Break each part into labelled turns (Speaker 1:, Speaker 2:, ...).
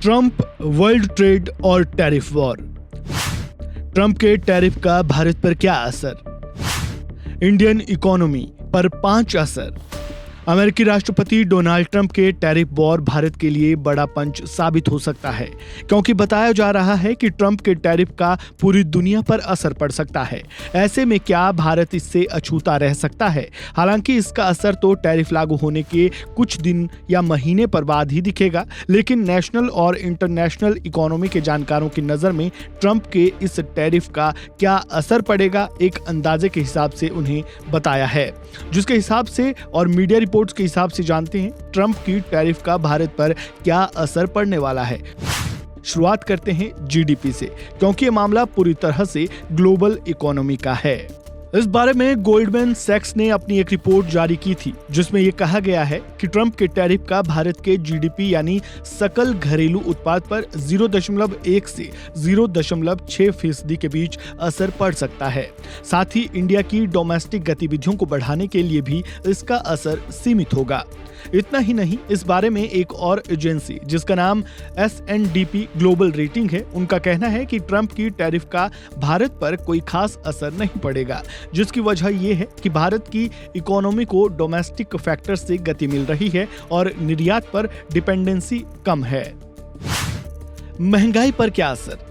Speaker 1: Trump, world trade और tariff war. Trump के tariff का भारत पर क्या असर? इंडियन इकोनॉमी पर 5 असर। अमेरिकी राष्ट्रपति डोनाल्ड ट्रंप के टैरिफ वॉर भारत के लिए बड़ा पंच साबित हो सकता है, क्योंकि बताया जा रहा है कि ट्रंप के टैरिफ का पूरी दुनिया पर असर पड़ सकता है। ऐसे में क्या भारत इससे अछूता रह सकता है? हालांकि इसका असर तो टैरिफ लागू होने के कुछ दिन या महीने पर बाद ही दिखेगा, लेकिन नेशनल और इंटरनेशनल इकोनॉमी के जानकारों की नजर में ट्रंप के इस टैरिफ का क्या असर पड़ेगा, एक अंदाजे के हिसाब से उन्हें बताया है, जिसके हिसाब से और मीडिया रिपोर्ट्स के हिसाब से जानते हैं ट्रंप की टैरिफ का भारत पर क्या असर पड़ने वाला है। शुरुआत करते हैं जीडीपी से, क्योंकि ये मामला पूरी तरह से ग्लोबल इकोनॉमी का है। इस बारे में गोल्डमैन सैक्स ने अपनी एक रिपोर्ट जारी की थी, जिसमें यह कहा गया है कि ट्रंप के टैरिफ का भारत के जीडीपी यानी सकल घरेलू उत्पाद पर 0.1 से 0.6% के बीच असर पड़ सकता है। साथ ही इंडिया की डोमेस्टिक गतिविधियों को बढ़ाने के लिए भी इसका असर सीमित होगा। इतना ही नहीं, इस बारे में एक और एजेंसी जिसका नाम S&P ग्लोबल रेटिंग है, उनका कहना है कि ट्रंप की टैरिफ का भारत पर कोई खास असर नहीं पड़ेगा, जिसकी वजह यह है कि भारत की इकोनॉमी को डोमेस्टिक फैक्टर से गति मिल रही है और निर्यात पर डिपेंडेंसी कम है। महंगाई पर क्या असर?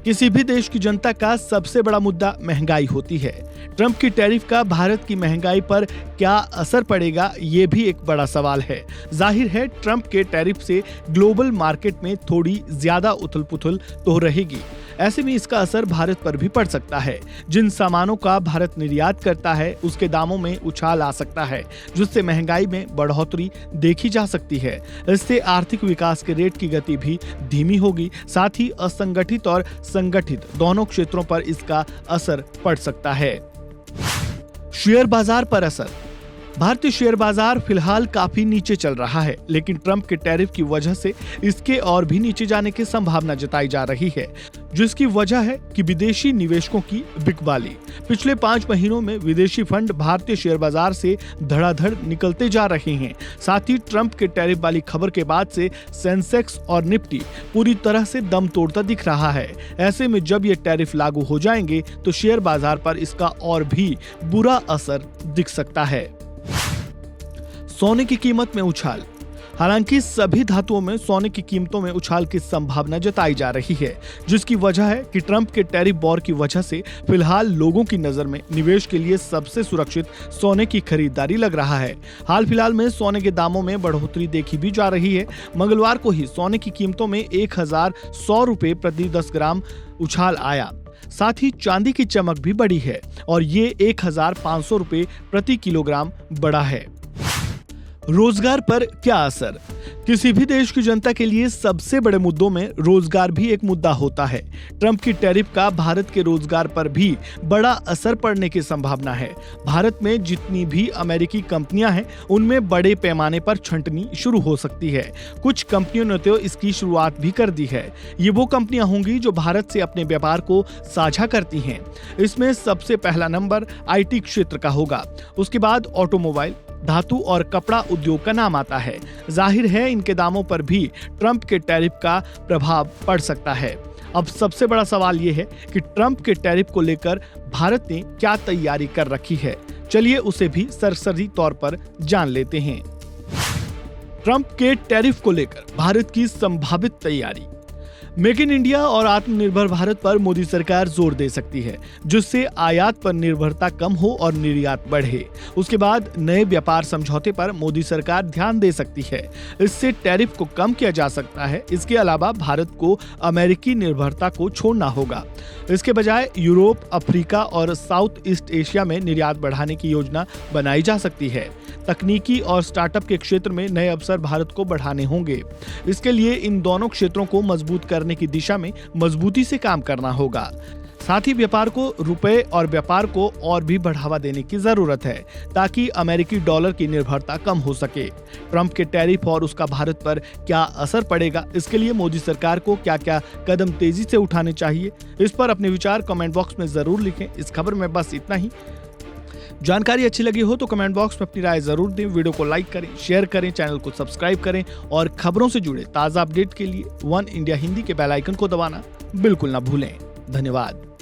Speaker 1: किसी भी देश की जनता का सबसे बड़ा मुद्दा महंगाई होती है। ट्रंप की टैरिफ का भारत की महंगाई पर क्या असर पड़ेगा, ये भी एक बड़ा सवाल है। जाहिर है ट्रंप के टैरिफ से ग्लोबल मार्केट में थोड़ी ज्यादा उथल-पुथल तो रहेगी। ऐसे में इसका असर भारत पर भी पड़ सकता है। जिन सामानों का भारत निर्यात करता है उसके दामों में उछाल आ सकता है, जिससे महंगाई में बढ़ोतरी देखी जा सकती है। इससे आर्थिक विकास के रेट की गति भी धीमी होगी। साथ ही असंगठित और संगठित दोनों क्षेत्रों पर इसका असर पड़ सकता है। शेयर बाजार पर असर। भारतीय शेयर बाजार फिलहाल काफी नीचे चल रहा है, लेकिन ट्रंप के टैरिफ की वजह से इसके और भी नीचे जाने की संभावना जताई जा रही है, जिसकी वजह है कि विदेशी निवेशकों की बिकवाली। पिछले 5 महीनों में विदेशी फंड भारतीय शेयर बाजार से धड़ाधड़ निकलते जा रहे हैं। साथ ही ट्रंप के टैरिफ वाली खबर के बाद से सेंसेक्स और निफ्टी पूरी तरह से दम तोड़ता दिख रहा है। ऐसे में जब ये टैरिफ लागू हो जाएंगे तो शेयर बाजार पर इसका और भी बुरा असर दिख सकता है। सोने की कीमत में उछाल। हालांकि सभी धातुओं में सोने की कीमतों में उछाल की संभावना जताई जा रही है, जिसकी वजह है कि ट्रंप के टैरिफ वॉर की वजह से फिलहाल लोगों की नजर में निवेश के लिए सबसे सुरक्षित सोने की खरीदारी लग रहा है। हाल फिलहाल में सोने के दामों में बढ़ोतरी देखी भी जा रही है। मंगलवार को ही सोने की कीमतों में 1100 रुपए प्रति 10 ग्राम उछाल आया। साथ ही चांदी की चमक भी बढ़ी है और ये 1500 रुपए प्रति किलोग्राम बढ़ा है। रोजगार पर क्या असर? किसी भी देश की जनता के लिए सबसे बड़े मुद्दों में रोजगार भी एक मुद्दा होता है। ट्रंप की टैरिफ का भारत के रोजगार पर भी बड़ा असर पड़ने की संभावना है। भारत में जितनी भी अमेरिकी कंपनियां हैं, उनमें बड़े पैमाने पर छंटनी शुरू हो सकती है। कुछ कंपनियों ने तो इसकी शुरुआत भी कर दी है। ये वो कंपनियां होंगी जो भारत से अपने व्यापार को साझा करती हैं। इसमें सबसे पहला नंबर IT क्षेत्र का होगा। उसके बाद ऑटोमोबाइल, धातु और कपड़ा उद्योग का नाम आता है। जाहिर है इनके दामों पर भी ट्रंप के टैरिफ का प्रभाव पड़ सकता है। अब सबसे बड़ा सवाल यह है कि ट्रंप के टैरिफ को लेकर भारत ने क्या तैयारी कर रखी है। चलिए उसे भी सरसरी तौर पर जान लेते हैं। ट्रंप के टैरिफ को लेकर भारत की संभावित तैयारी। मेक इन इंडिया और आत्मनिर्भर भारत पर मोदी सरकार जोर दे सकती है, जिससे आयात पर निर्भरता कम हो और निर्यात बढ़े। उसके बाद नए व्यापार समझौते पर मोदी सरकार ध्यान दे सकती है। इससे टैरिफ को कम किया जा सकता है। इसके अलावा भारत को अमेरिकी निर्भरता को छोड़ना होगा। इसके बजाय यूरोप, अफ्रीका और साउथ ईस्ट एशिया में निर्यात बढ़ाने की योजना बनाई जा सकती है। तकनीकी और स्टार्टअप के क्षेत्र में नए अवसर भारत को बढ़ाने होंगे। इसके लिए इन दोनों क्षेत्रों को मजबूत करने की दिशा में मजबूती से काम करना होगा। साथ ही व्यापार को रुपए और व्यापार को और भी बढ़ावा देने की जरूरत है, ताकि अमेरिकी डॉलर की निर्भरता कम हो सके। ट्रंप के टैरिफ और उसका भारत पर क्या असर पड़ेगा, इसके लिए मोदी सरकार को क्या क्या कदम तेजी से उठाने चाहिए, इस पर अपने विचार कमेंट बॉक्स में जरूर लिखें। इस खबर में बस इतना ही। जानकारी अच्छी लगी हो तो कमेंट बॉक्स में अपनी राय जरूर दें, वीडियो को लाइक करें, शेयर करें, चैनल को सब्सक्राइब करें और खबरों से जुड़े ताजा अपडेट के लिए वन इंडिया हिंदी के बेल आइकन को दबाना बिल्कुल ना भूलें। धन्यवाद।